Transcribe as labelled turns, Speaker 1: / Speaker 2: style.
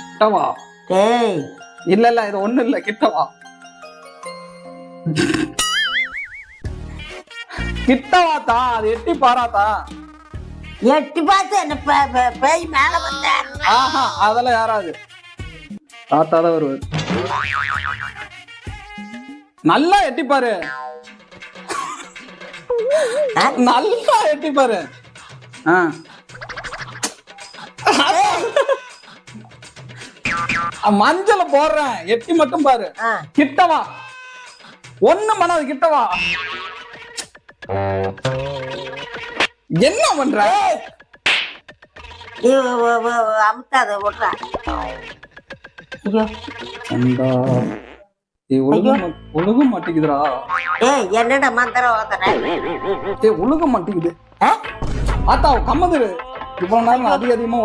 Speaker 1: கிட்டவா?
Speaker 2: டேய்
Speaker 1: இல்ல இது ஒண்ணு இல்ல, கிட்டவா. கிட்டவாத்தா, அது எட்டி பாராத்தா.
Speaker 2: எட்டி பார்த்து என்ன பேய் மேல வந்த?
Speaker 1: ஆஹா, அதெல்லாம் யாராவது தாத்தா தான் வருவாரு. நல்லா எட்டி பாரு, நல்லா எட்டி பாரு. மஞ்சள போடுறேன், எட்டி மட்டும் பாரு. கிட்டவா, ஒண்ணு மனது கிட்டவா. என்ன பண்ற?
Speaker 2: அமுத்தாத விட்றா.
Speaker 1: ஒழுக மாட்டேங்குதுடா.
Speaker 2: ஏய் என்னடா மந்திரம் ஓதுற?
Speaker 1: ஒழுக மாட்டேங்குது. ஆத்தா கம்மது இவ்வளவு நேரம் அதிகமா